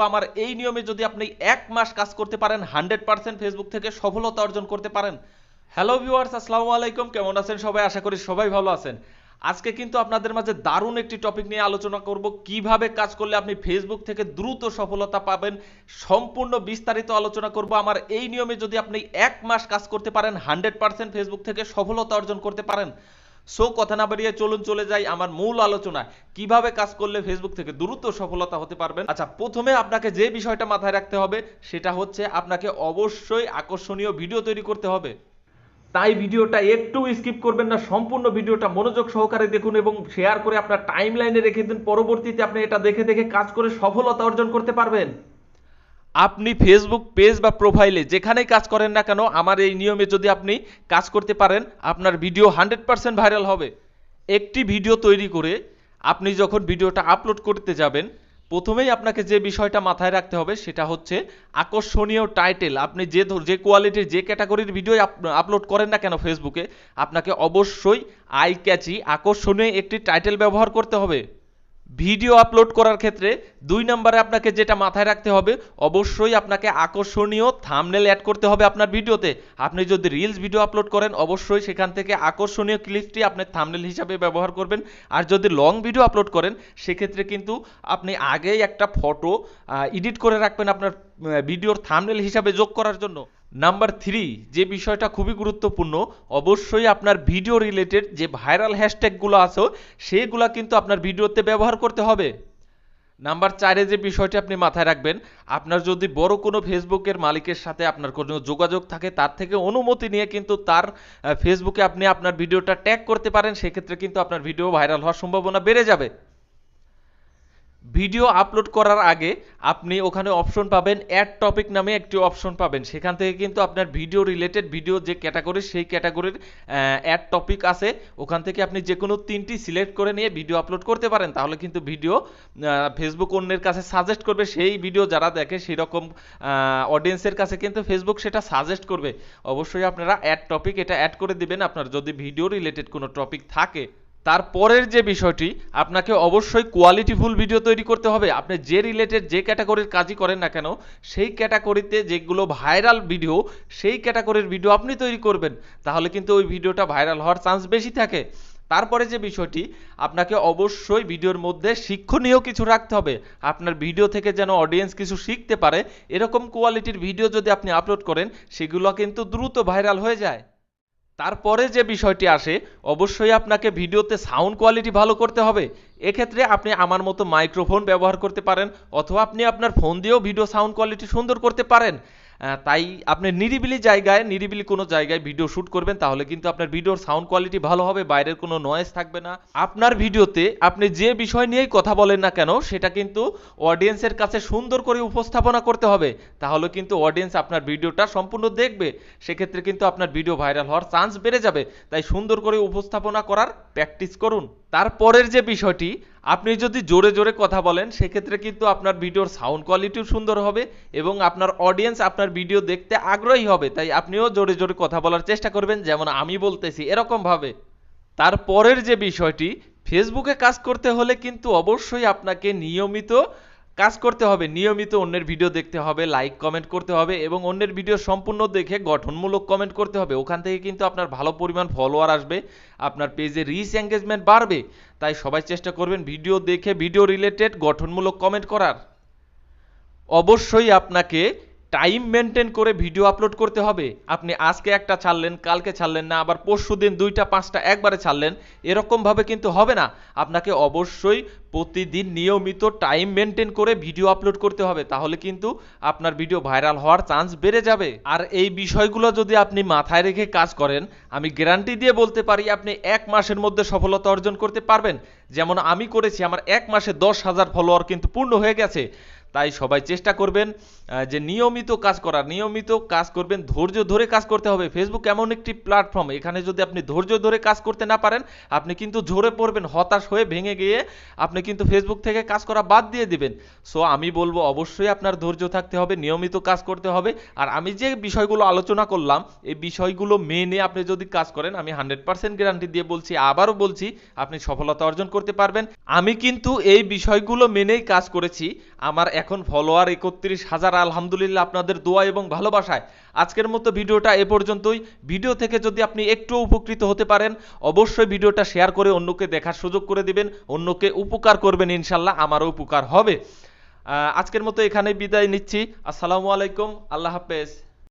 আমার এই নিয়মে যদি আপনি 1 মাস কাজ করতে পারেন 100% ফেসবুক থেকে সফলতা অর্জন করতে পারেন। হ্যালো ভিউয়ার্স, আসসালামু আলাইকুম। কেমন আছেন সবাই? আশা করি সবাই ভালো আছেন। আজকে কিন্তু আপনাদের মাঝে দারুণ একটি টপিক নিয়ে আলোচনা করব, কিভাবে কাজ করলে আপনি ফেসবুক থেকে দ্রুত সফলতা পাবেন। সম্পূর্ণ বিস্তারিত আলোচনা করব। আমার এই নিয়মে যদি আপনি 1 মাস কাজ করতে পারেন 100% ফেসবুক থেকে সফলতা অর্জন করতে পারেন। সো কথা না বাড়িয়ে চলুন চলে যাই আমার মূল আলোচনা, কিভাবে কাজ করলে ফেসবুক থেকে দ্রুত সফলতা হতে পারবেন। আচ্ছা, প্রথমে আপনাকে যে বিষয়টা মাথায় রাখতে হবে সেটা হচ্ছে আপনাকে অবশ্যই আকর্ষণীয় ভিডিও তৈরি করতে হবে। তাই ভিডিওটা একটু স্কিপ করবেন না, সম্পূর্ণ ভিডিওটা মনোযোগ সহকারে দেখুন এবং শেয়ার করে আপনার টাইম লাইনে রেখে দিন। পরবর্তীতে আপনি এটা দেখে দেখে কাজ করে সফলতা অর্জন করতে পারবেন। আপনি ফেসবুক পেজ বা প্রোফাইলে যেখানেই কাজ করেন না কেন, আমার এই নিয়মে যদি আপনি কাজ করতে পারেন, আপনার ভিডিও 100% ভাইরাল হবে। একটি ভিডিও তৈরি করে আপনি যখন ভিডিওটা আপলোড করতে যাবেন, প্রথমেই আপনাকে যে বিষয়টা মাথায় রাখতে হবে সেটা হচ্ছে আকর্ষণীয় টাইটেল। আপনি যে কোয়ালিটির যে ক্যাটাগরির ভিডিও আপলোড করেন না কেন ফেসবুকে, আপনাকে অবশ্যই আই ক্যাচি আকর্ষণীয় একটি টাইটেল ব্যবহার করতে হবে। ভিডিও আপলোড করার ক্ষেত্রে 2 নম্বরে আপনাকে যেটা মাথায় রাখতে হবে, অবশ্যই আপনাকে আকর্ষণীয় থাম্বনেল অ্যাড করতে হবে আপনার ভিডিওতে। আপনি যদি রিলস ভিডিও আপলোড করেন, অবশ্যই সেখান থেকে আকর্ষণীয় ক্লিপটি আপনি থাম্বনেল হিসাবে ব্যবহার করবেন। আর যদি লং ভিডিও আপলোড করেন, সেক্ষেত্রে কিন্তু আপনি আগেই একটা ফটো এডিট করে রাখবেন আপনার ভিডিওর থাম্বনেল হিসাবে যোগ করার জন্য। নাম্বার 3 যে বিষয়টা খুবই গুরুত্বপূর্ণ, অবশ্যই আপনার ভিডিও রিলেটেড যে ভাইরাল হ্যাশট্যাগুলো আছে সেগুলো কিন্তু আপনার ভিডিওতে ব্যবহার করতে হবে। নাম্বার 4 যে বিষয়টি আপনি মাথায় রাখবেন, আপনার যদি বড় কোনো ফেসবুকের মালিকের সাথে আপনার কোনো যোগাযোগ থাকে, তার থেকে অনুমতি নিয়ে কিন্তু তার ফেসবুকে আপনি আপনার ভিডিওটা ট্যাগ করতে পারেন। সেক্ষেত্রে কিন্তু আপনার ভিডিও ভাইরাল হওয়ার সম্ভাবনা বেড়ে যাবে। ভিডিও আপলোড করার আগে আপনি ওখানে অপশন পাবেন, অ্যাড টপিক নামে একটি অপশন পাবেন। সেখান থেকে কিন্তু আপনার ভিডিও রিলেটেড ভিডিও যে ক্যাটাগরি, সেই ক্যাটাগরির অ্যাড টপিক আছে, ওখান থেকে আপনি যে কোনো 3টি সিলেক্ট করে নিয়ে ভিডিও আপলোড করতে পারেন। তাহলে কিন্তু ভিডিও ফেসবুক অন্যের কাছে সাজেস্ট করবে। সেই ভিডিও যারা দেখে সেই রকম অডিয়েন্সের কাছে কিন্তু ফেসবুক সেটা সাজেস্ট করবে। অবশ্যই আপনারা অ্যাড টপিক এটা অ্যাড করে দিবেন আপনার যদি ভিডিও রিলেটেড কোনো টপিক থাকে। তারপরের যে বিষয়টি, আপনাকে অবশ্যই কোয়ালিটিফুল ভিডিও তৈরি করতে হবে। আপনি যে রিলেটেড যে ক্যাটাগরির কাজই করেন না কেন, সেই ক্যাটাগরিতে যেগুলো ভাইরাল ভিডিও, সেই ক্যাটাগরির ভিডিও আপনি তৈরি করবেন। তাহলে কিন্তু ওই ভিডিওটা ভাইরাল হওয়ার চান্স বেশি থাকে। তারপরে যে বিষয়টি, আপনাকে অবশ্যই ভিডিওর মধ্যে শিক্ষণীয় কিছু রাখতে হবে। আপনার ভিডিও থেকে যেন অডিয়েন্স কিছু শিখতে পারে, এরকম কোয়ালিটির ভিডিও যদি আপনি আপলোড করেন, সেগুলো কিন্তু দ্রুত ভাইরাল হয়ে যায়। তারপরে যে বিষয়টি আসে, অবশ্যই আপনাকে ভিডিওতে সাউন্ড কোয়ালিটি ভালো করতে হবে। এক্ষেত্রে আপনি আমার মতো মাইক্রোফোন ব্যবহার করতে পারেন, অথবা আপনি আপনার ফোন দিয়েও ভিডিও সাউন্ড কোয়ালিটি সুন্দর করতে পারেন। তাই আপনি নিরিবিলি কোনো জায়গায় ভিডিও শ্যুট করবেন, তাহলে কিন্তু আপনার ভিডিওর সাউন্ড কোয়ালিটি ভালো হবে, বাইরের কোনো নয়েজ থাকবে না। আপনার ভিডিওতে আপনি যে বিষয় নিয়েই কথা বলেন না কেন, সেটা কিন্তু অডিয়েন্সের কাছে সুন্দর করে উপস্থাপনা করতে হবে। তাহলে কিন্তু অডিয়েন্স আপনার ভিডিওটা সম্পূর্ণ দেখবে। সেক্ষেত্রে কিন্তু আপনার ভিডিও ভাইরাল হওয়ার চান্স বেড়ে যাবে। তাই সুন্দর করে উপস্থাপনা করার প্র্যাকটিস করুন। তারপরের যে বিষয়টি, আপনি যদি জোরে জোরে কথা বলেন, সেক্ষেত্রে কিন্তু আপনার ভিডিওর সাউন্ড কোয়ালিটিও সুন্দর হবে এবং আপনার অডিয়েন্স আপনার ভিডিও দেখতে আগ্রহী হবে। তাই আপনিও জোরে জোরে কথা বলার চেষ্টা করবেন, যেমন আমি বলতেছি এরকম ভাবে। তারপরের যে বিষয়টি, ফেসবুকে কাজ করতে হলে কিন্তু অবশ্যই আপনাকে নিয়মিত কাজ করতে হবে। নিয়মিত অন্যের ভিডিও দেখতে হবে, লাইক কমেন্ট করতে হবে এবং অন্যের ভিডিও সম্পূর্ণ দেখে গঠনমূলক কমেন্ট করতে হবে। ওখান থেকে কিন্তু আপনার ভালো পরিমাণ ফলোয়ার আসবে, আপনার পেজে রিচ এঙ্গেজমেন্ট বাড়বে। তাই সবাই চেষ্টা করবেন ভিডিও দেখে ভিডিও রিলেটেড গঠনমূলক কমেন্ট করার। অবশ্যই আপনাকে টাইম মেনটেন করে ভিডিও আপলোড করতে হবে। আপনি আজকে একটা ছাড়লেন, কালকে ছাড়লেন না, আবার পরশুদিন 2টা 5টা একবারে ছাড়লেন, এরকমভাবে কিন্তু হবে না। আপনাকে অবশ্যই প্রতিদিন নিয়মিত টাইম মেনটেন করে ভিডিও আপলোড করতে হবে। তাহলে কিন্তু আপনার ভিডিও ভাইরাল হওয়ার চান্স বেড়ে যাবে। আর এই বিষয়গুলো যদি আপনি মাথায় রেখে কাজ করেন, আমি গ্যারান্টি দিয়ে বলতে পারি আপনি 1 মাসের মধ্যে সফলতা অর্জন করতে পারবেন। যেমন আমি করেছি, আমার 1 মাসে 10,000 ফলোয়ার কিন্তু পূর্ণ হয়ে গেছে। তাই সবাই চেষ্টা করবেন যে নিয়মিত কাজ করবেন, ধৈর্য ধরে কাজ করতে হবে। ফেসবুক এমন একটি প্ল্যাটফর্ম, এখানে যদি আপনি ধৈর্য ধরে কাজ করতে না পারেন, আপনি কিন্তু ঝরে পড়বেন, হতাশ হয়ে ভেঙে গিয়ে আপনি কিন্তু ফেসবুক থেকে কাজ করা বাদ দিয়ে দিবেন। সো আমি বলবো অবশ্যই আপনার ধৈর্য থাকতে হবে, নিয়মিত কাজ করতে হবে। আর আমি যে বিষয়গুলো আলোচনা করলাম, এই বিষয়গুলো মেনে আপনি যদি কাজ করেন, আমি 100% গ্যারান্টি দিয়ে বলছি, আবারও বলছি, আপনি সফলতা অর্জন করতে পারবেন। আমি কিন্তু এই বিষয়গুলো মেনেই কাজ করেছি। আমার এখন ফলোয়ার ৩১,০০০, আলহামদুলিল্লাহ আপনাদের দোয়া এবং ভালোবাসায়। আজকের মতো ভিডিওটা এ পর্যন্তই। ভিডিও থেকে যদি আপনি একটু উপকৃত হতে পারেন অবশ্যই ভিডিওটা শেয়ার করে অন্যকে দেখার সুযোগ করে দিবেন, অন্যকে উপকার করবেন, ইনশাল্লাহ আমারও উপকার হবে। আজকের মতো এখানে বিদায় নিচ্ছি। আসসালামু আলাইকুম, আল্লাহ হাফেজ।